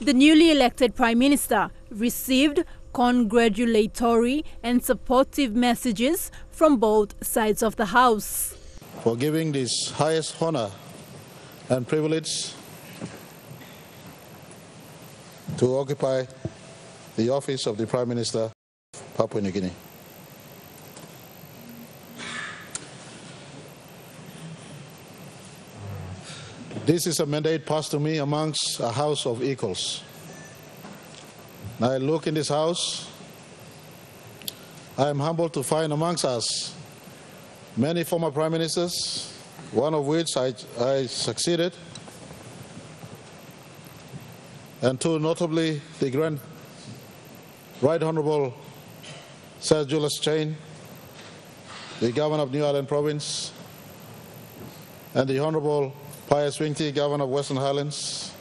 The newly elected Prime Minister received congratulatory and supportive messages from both sides of the House. For giving this highest honor and privilege to occupy the office of the Prime Minister of Papua New Guinea. This is a mandate passed to me amongst a house of equals. Now I look in this house, I am humbled to find amongst us many former Prime Ministers, one of which I succeeded, and two notably the Grand Right Honourable Sir Julius Chain, the Governor of New Ireland Province, and the Honourable Pius Wingti, Governor of Western Highlands.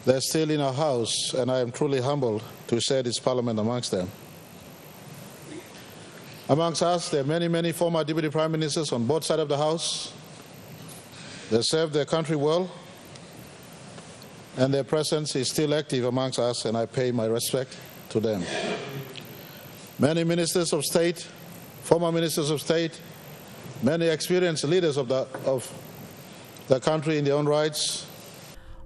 They're still in our house, and I am truly humbled to share this parliament amongst them. Amongst us, there are many, many former Deputy Prime Ministers on both sides of the House. They served their country well, and their presence is still active amongst us, and I pay my respect to them. Many Ministers of State, former Ministers of State, many experienced leaders of the country in their own rights.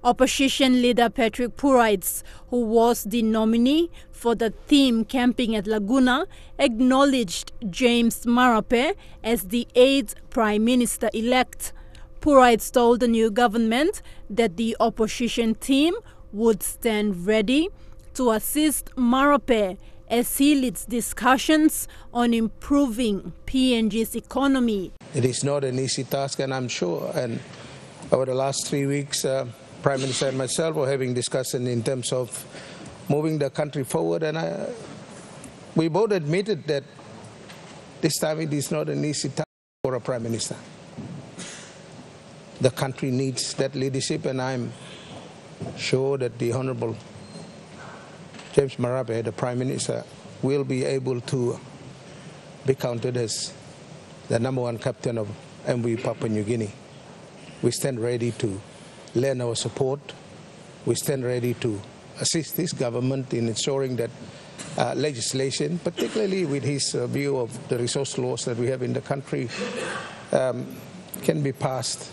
Opposition leader Patrick Purites, who was the nominee for the theme Camping at Laguna, acknowledged James Marape as the 8th Prime Minister-elect. Purites told the new government that the opposition team would stand ready to assist Marape as he leads discussions on improving PNG's economy. It is not an easy task, and I'm sure, and over the last 3 weeks, Prime Minister and myself were having discussion in terms of moving the country forward, and we both admitted that this time it is not an easy task for a Prime Minister. The country needs that leadership, and I'm sure that the Honourable James Marape, the Prime Minister, will be able to be counted as the #1 captain of MV Papua New Guinea. We stand ready to lend our support. We stand ready to assist this government in ensuring that legislation, particularly with his view of the resource laws that we have in the country, can be passed.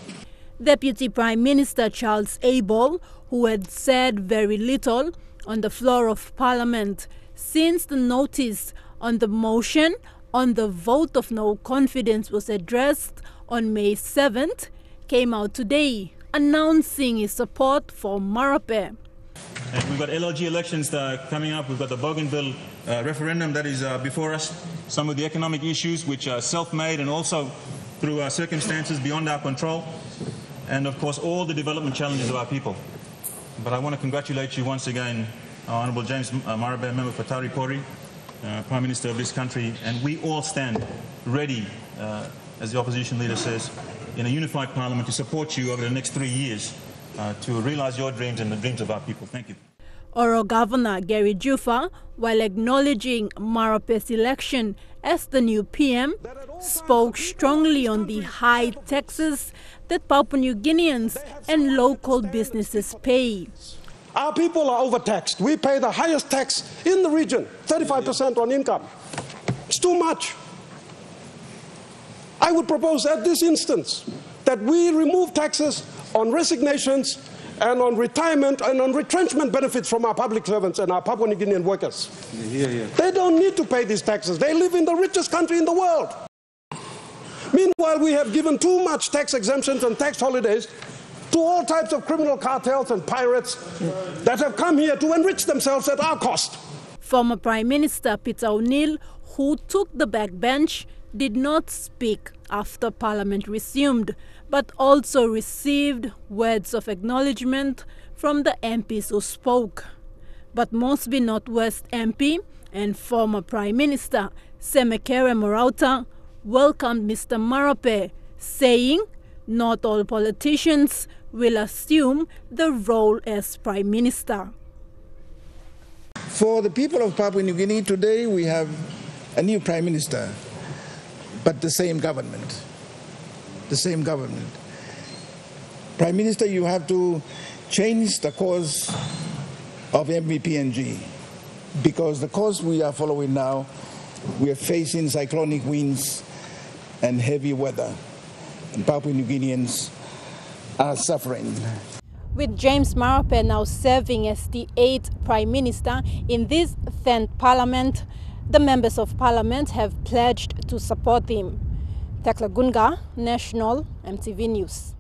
Deputy Prime Minister Charles Abel, who had said very little on the floor of Parliament since the notice on the motion on the vote of no confidence was addressed on May 7th, came out today announcing his support for Marape. And we've got LLG elections coming up. We've got the Bougainville referendum that is before us. Some of the economic issues which are self-made and also through circumstances beyond our control. And of course, all the development challenges of our people. But I want to congratulate you once again, Honourable James Marape, member for Tari Pori, Prime Minister of this country, and we all stand ready, as the opposition leader says, in a unified parliament to support you over the next 3 years to realise your dreams and the dreams of our people. Thank you. Oro Governor Gary Jufa, while acknowledging Marape's election as the new PM, spoke strongly on the high taxes that Papua New Guineans and local businesses pay. Our people are overtaxed. We pay the highest tax in the region, 35% on income. It's too much. I would propose at this instance that we remove taxes on resignations and on retirement and on retrenchment benefits from our public servants and our Papua New Guinean workers. They don't need to pay these taxes. They live in the richest country in the world. Meanwhile, we have given too much tax exemptions and tax holidays to all types of criminal cartels and pirates that have come here to enrich themselves at our cost. Former Prime Minister Peter O'Neill, who took the backbench, did not speak after Parliament resumed, but also received words of acknowledgement from the MPs who spoke. But Moresby North West MP and former Prime Minister Semekere Morauta welcomed Mr. Marape, saying not all politicians will assume the role as Prime Minister. For the people of Papua New Guinea today, we have a new Prime Minister, but the same government. The same government. Prime Minister, you have to change the course of MVPNG, because the course we are following now, we are facing cyclonic winds and heavy weather, and Papua New Guineans are suffering. With James Marape now serving as the 8th Prime Minister in this 10th Parliament, the members of Parliament have pledged to support him. Tekla Gunga, National, MTV News.